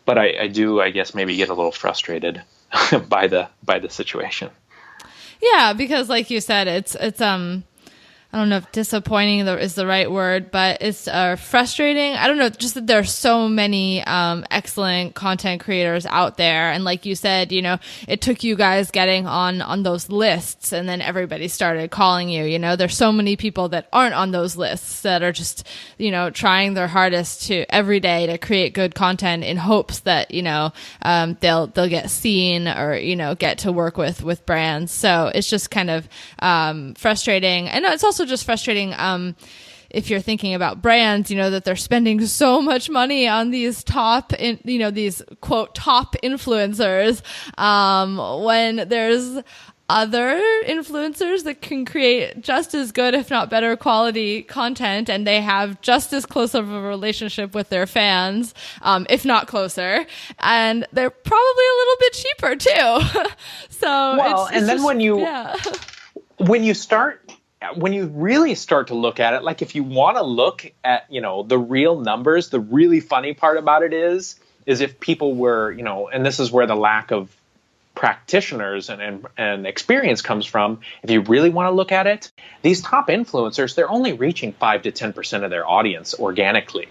But I do, I guess, maybe get a little frustrated by the situation. Yeah, because like you said, it's I don't know if disappointing is the right word, but it's frustrating. I don't know, just that there are so many excellent content creators out there. And like you said, it took you guys getting on those lists, and then everybody started calling you. There's so many people that aren't on those lists that are just, trying their hardest to every day to create good content in hopes that, they'll get seen or, get to work with brands. So it's just kind of frustrating. I know it's also just frustrating if you're thinking about brands, that they're spending so much money on these these quote top influencers, when there's other influencers that can create just as good, if not better quality content, and they have just as close of a relationship with their fans, if not closer, and they're probably a little bit cheaper too. So when you really start to look at it, like if you want to look at, the real numbers, the really funny part about it is if people were, and this is where the lack of practitioners and experience comes from. If you really want to look at it, these top influencers, they're only reaching 5 to 10% of their audience organically.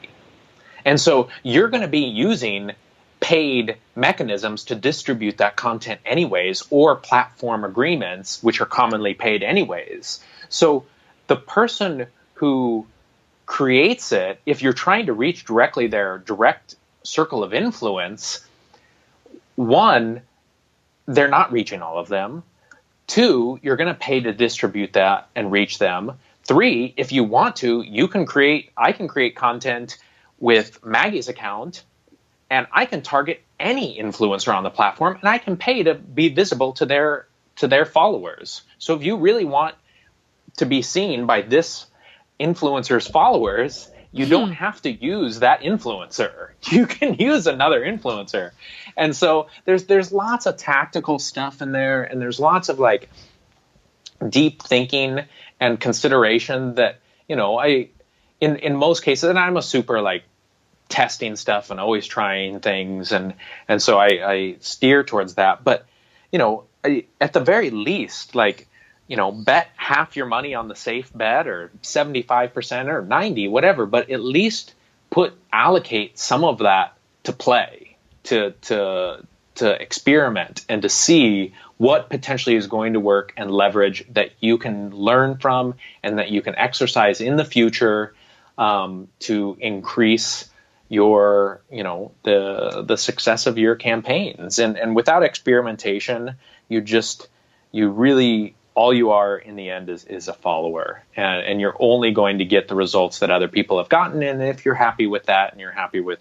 And so you're going to be using paid mechanisms to distribute that content anyways, or platform agreements, which are commonly paid anyways. So the person who creates it, if you're trying to reach directly their direct circle of influence, one, they're not reaching all of them. Two, you're going to pay to distribute that and reach them. Three, if you want to, I can create content with Maggie's account, and I can target any influencer on the platform, and I can pay to be visible to their followers. So if you really want to be seen by this influencer's followers, you don't have to use that influencer. You can use another influencer. And so there's lots of tactical stuff in there, and there's lots of like deep thinking and consideration that, I in most cases, and I'm a super like testing stuff and always trying things, and so I steer towards that. But at the very least, like, bet half your money on the safe bet, or 75% or 90, whatever, but at least allocate some of that to play, to experiment, and to see what potentially is going to work, and leverage that you can learn from and that you can exercise in the future, to increase your, the success of your campaigns. And without experimentation, you really, all you are in the end is a follower, and you're only going to get the results that other people have gotten. And if you're happy with that, and you're happy with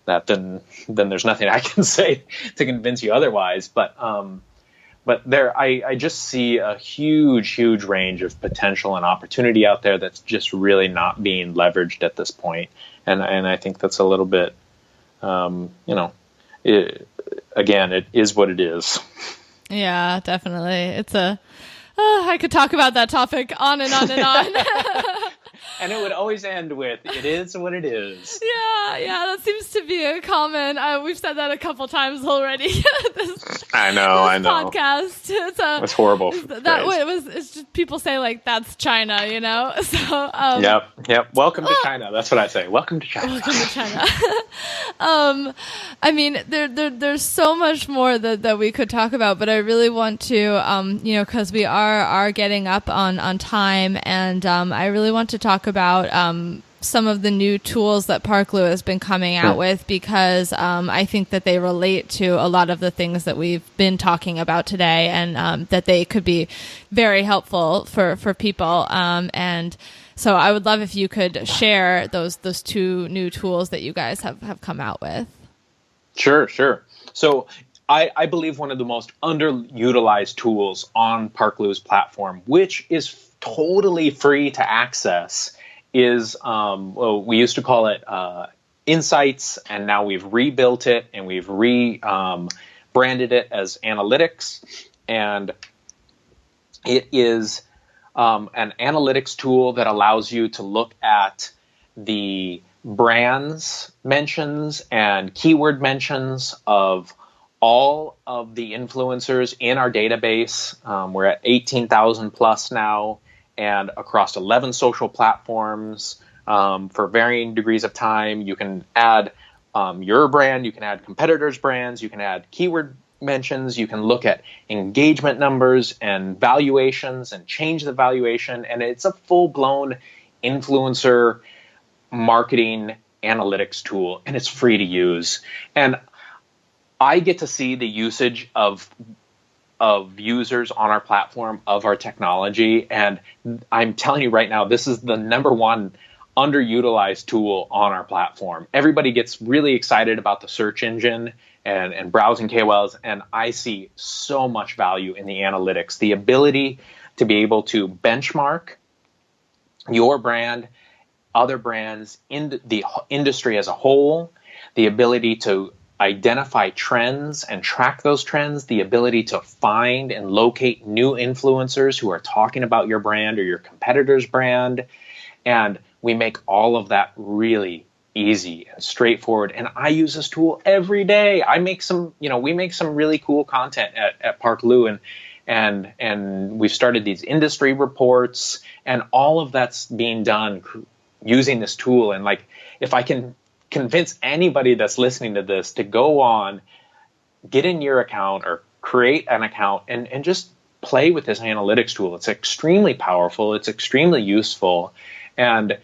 that, then there's nothing I can say to convince you otherwise. But I just see a huge range of potential and opportunity out there that's just really not being leveraged at this point. And I think that's a little bit, it is what it is. Yeah, definitely. It's a I could talk about that topic on and on and on. And it would always end with, it is what it is. Yeah, that seems to be a common. We've said that a couple times already. I know. Podcast. It's horrible. It's just people say like that's China, you know. So Yep. Welcome to China. That's what I say. Welcome to China. Welcome to China. I mean, there's so much more that we could talk about, but I really want to, because we are getting up on time, and I really want to talk about some of the new tools that PARKLU has been coming out with, because I think that they relate to a lot of the things that we've been talking about today, and that they could be very helpful for people. And so I would love if you could share those two new tools that you guys have come out with. Sure. So I believe one of the most underutilized tools on PARKLU's platform, which is totally free to access, is, we used to call it Insights, and now we've rebuilt it and we've branded it as Analytics. And it is an analytics tool that allows you to look at the brands mentions and keyword mentions of all of the influencers in our database. We're at 18,000 plus now, and across 11 social platforms for varying degrees of time. You can add your brand, you can add competitors' brands, you can add keyword mentions, you can look at engagement numbers and valuations and change the valuation, and it's a full-blown influencer marketing analytics tool, and it's free to use. And I get to see the usage of users on our platform, of our technology, and I'm telling you right now, this is the number one underutilized tool on our platform. Everybody gets really excited about the search engine and browsing KOLs, and I see so much value in the analytics, the ability to be able to benchmark your brand, other brands, in the industry as a whole, the ability to identify trends and track those trends, the ability to find and locate new influencers who are talking about your brand or your competitor's brand. And we make all of that really easy and straightforward. And I use this tool every day. We make some really cool content at PARKLU, and we've started these industry reports, and all of that's being done using this tool. And like, if I can convince anybody that's listening to this to go on, get in your account or create an account and just play with this analytics tool. It's extremely powerful. It's extremely useful. And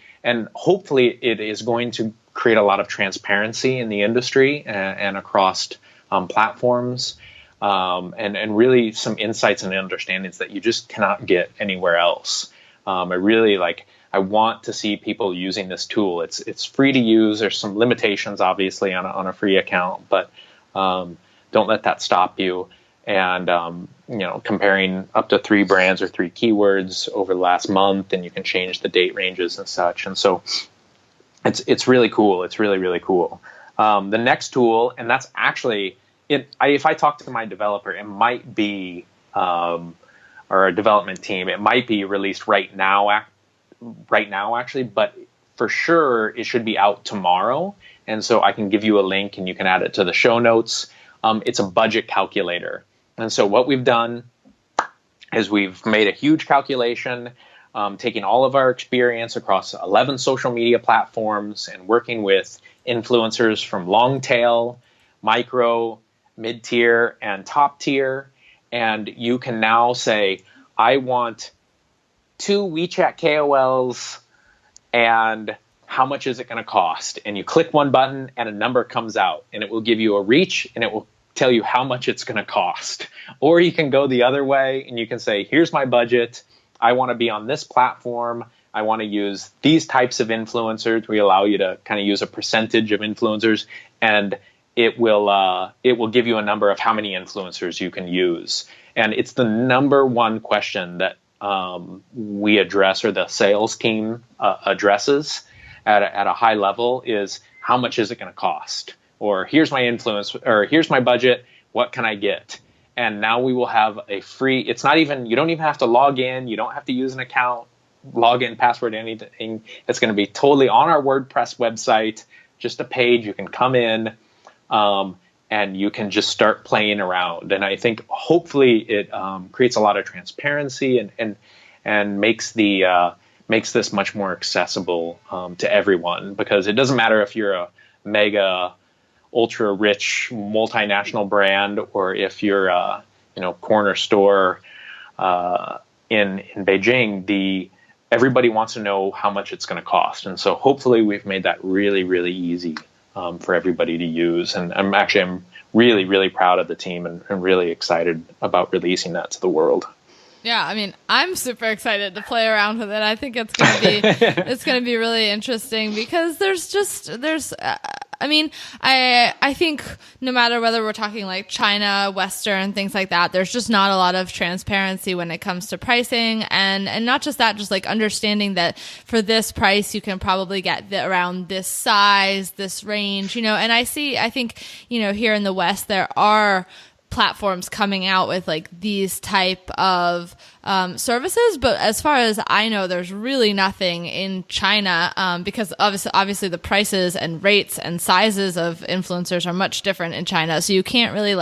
hopefully it is going to create a lot of transparency in the industry and across platforms, and really some insights and understandings that you just cannot get anywhere else. I want to see people using this tool. It's free to use. There's some limitations, obviously, on a free account, but don't let that stop you. And comparing up to 3 brands or 3 keywords over the last month, and you can change the date ranges and such. And so it's really cool. It's really, really cool. The next tool, and that's actually if I talk to my developer, it might be or a development team, it might be released right now actually, but for sure it should be out tomorrow. And so I can give you a link and you can add it to the show notes. It's a budget calculator. And so what we've done is we've made a huge calculation, taking all of our experience across 11 social media platforms and working with influencers from long tail, micro, mid-tier, and top tier. And you can now say, I want 2 WeChat KOLs, and how much is it going to cost? And you click one button and a number comes out, and it will give you a reach, and it will tell you how much it's going to cost. Or you can go the other way and you can say, here's my budget. I want to be on this platform. I want to use these types of influencers. We allow you to kind of use a percentage of influencers, and it will give you a number of how many influencers you can use. And it's the number one question that we address, or the sales team addresses at a high level, is how much is it going to cost? Or here's my influence, or here's my budget, what can I get? And now we will have a free, you don't even have to log in. You don't have to use an account, login, password, anything. It's going to be totally on our WordPress website, just a page. You can come in and you can just start playing around. And I think hopefully it creates a lot of transparency and makes this much more accessible to everyone, because it doesn't matter if you're a mega ultra rich multinational brand or if you're a corner store in Beijing. Everybody wants to know how much it's going to cost, and so hopefully we've made that really, really easy for everybody to use. And I'm really, really proud of the team and really excited about releasing that to the world. Yeah, I mean, I'm super excited to play around with it. I think it's going to be really interesting, because I think no matter whether we're talking like China, Western, things like that, there's just not a lot of transparency when it comes to pricing, and not just that, just like understanding that for this price you can probably get around this size, this range, and I think here in the West there are platforms coming out with like these type of services, but as far as I know, there's really nothing in China, because obviously the prices and rates and sizes of influencers are much different in China. So you can't really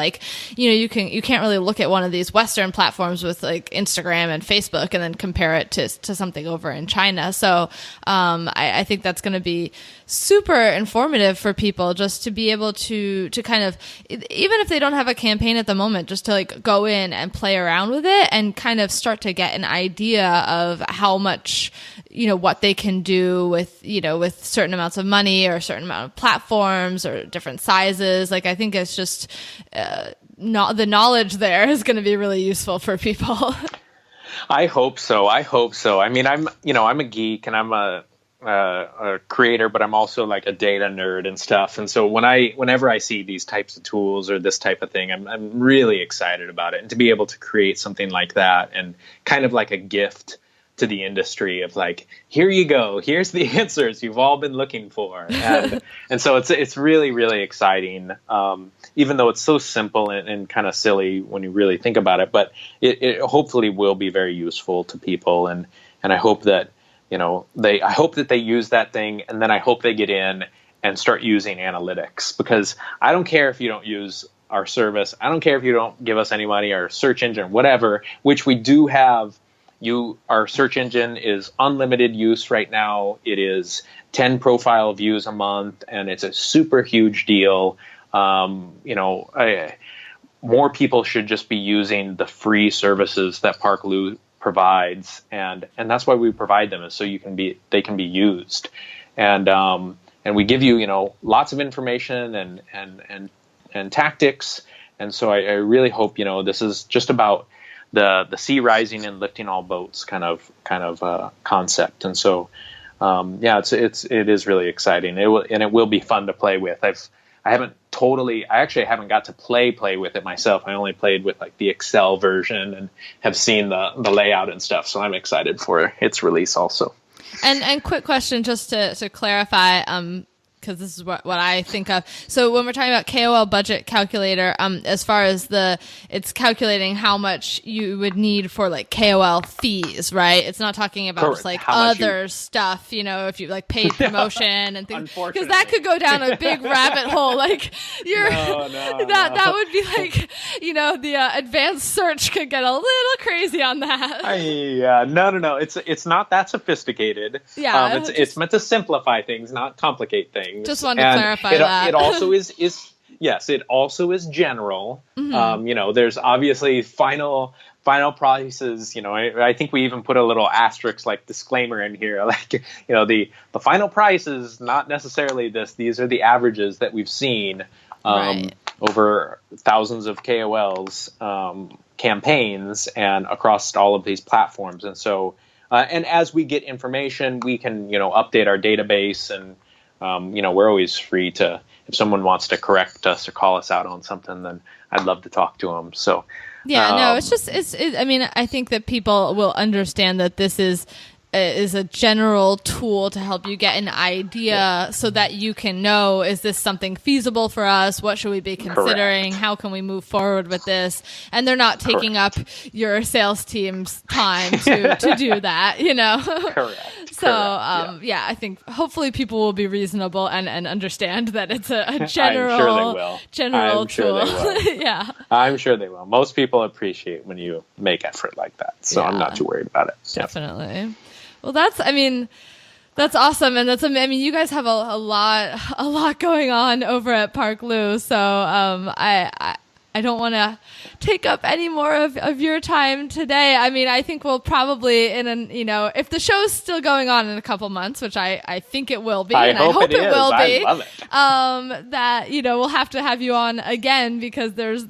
you can't really look at one of these Western platforms with like Instagram and Facebook and then compare it to something over in China. So I think that's going to be super informative for people, just to be able to kind of, even if they don't have a campaign at the moment, just to like go in and play around with it and kind of start to get an idea of how much, what they can do with certain amounts of money or a certain amount of platforms or different sizes. Like, I think it's just the knowledge there is going to be really useful for people. I hope so. I mean, I'm a geek and I'm a creator, but I'm also like a data nerd and stuff. And so whenever I see these types of tools or this type of thing, I'm really excited about it. And to be able to create something like that and kind of like a gift to the industry of like, here you go, here's the answers you've all been looking for. And so it's really, really exciting. Even though it's so simple and kind of silly when you really think about it, but it hopefully will be very useful to people. And I hope that, I hope that they use that thing, and then I hope they get in and start using analytics, because I don't care if you don't use our service. I don't care if you don't give us any money, our search engine, whatever, which we do have. Our search engine is unlimited use right now. It is 10 profile views a month, and it's a super huge deal. More people should just be using the free services that PARKLU provides, and that's why we provide them, is so they can be used, and we give you lots of information and tactics, and so I really hope this is just about the sea rising and lifting all boats kind of concept, and so it is really exciting. It will be fun to play with. I actually haven't got to play with it myself. I only played with like the Excel version and have seen the layout and stuff. So I'm excited for its release also. And quick question, just to clarify, because this is what I think of. So when we're talking about KOL budget calculator, as far as it's calculating how much you would need for like KOL fees, right? It's not talking about just like other stuff, if you like paid promotion and things, because that could go down a big rabbit hole. Like that would be like, the advanced search could get a little crazy on that. No. It's not that sophisticated. Yeah. It's meant to simplify things, not complicate things. Just wanted to clarify that. It also is yes, it also is general. Mm-hmm. There's obviously final prices. I think we even put a little asterisk like disclaimer in here, like the final price is not necessarily this. These are the averages that we've seen over thousands of KOLs campaigns and across all of these platforms. And so and as we get information, we can update our database, and we're always free to, if someone wants to correct us or call us out on something, then I'd love to talk to them. So I mean, I think that people will understand that this is is a general tool to help you get an idea so that you can know, is this something feasible for us? What should we be considering? Correct. How can we move forward with this? And they're not taking up your sales team's time to do that, you know? Correct. So, yeah, I think hopefully people will be reasonable and understand that it's a general, I'm sure they will. Yeah. I'm sure they will. Most people appreciate when you make effort like that. So I'm not too worried about it. Definitely. Well, that's awesome. And you guys have a lot going on over at PARKLU. So, I don't want to take up any more of your time today. I mean, I think we'll probably if the show's still going on in a couple months, which I think it will be, and I hope it will be. I love it. That we'll have to have you on again because there's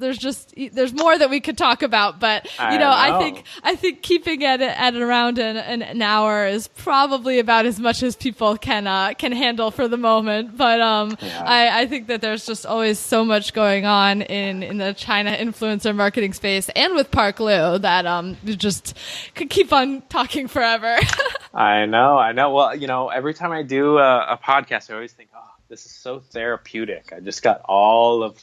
more that we could talk about. But I think keeping it at around an hour is probably about as much as people can handle for the moment. But I think that there's just always so much going on in the China influencer marketing space and with PARKLU that you just could keep on talking forever. I know. Well, every time I do a podcast, I always think, oh, this is so therapeutic. I just got all of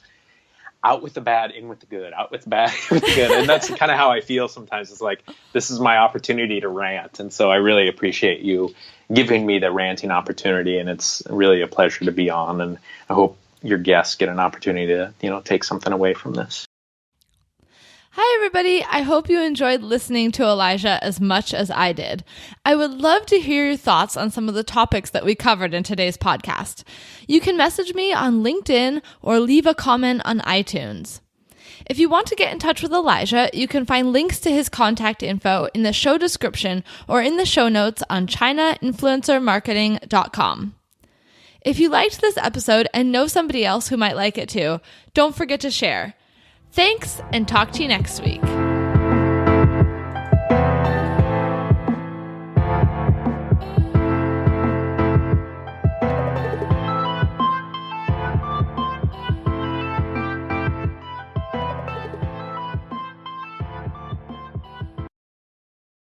out with the bad, in with the good, out with the bad, in with the good. And that's kind of how I feel sometimes. It's like, this is my opportunity to rant. And so I really appreciate you giving me the ranting opportunity. And it's really a pleasure to be on. And I hope your guests get an opportunity to, take something away from this. Hi, everybody. I hope you enjoyed listening to Eljiah as much as I did. I would love to hear your thoughts on some of the topics that we covered in today's podcast. You can message me on LinkedIn or leave a comment on iTunes. If you want to get in touch with Eljiah, you can find links to his contact info in the show description or in the show notes on ChinaInfluencerMarketing.com. If you liked this episode and know somebody else who might like it too, don't forget to share. Thanks, and talk to you next week.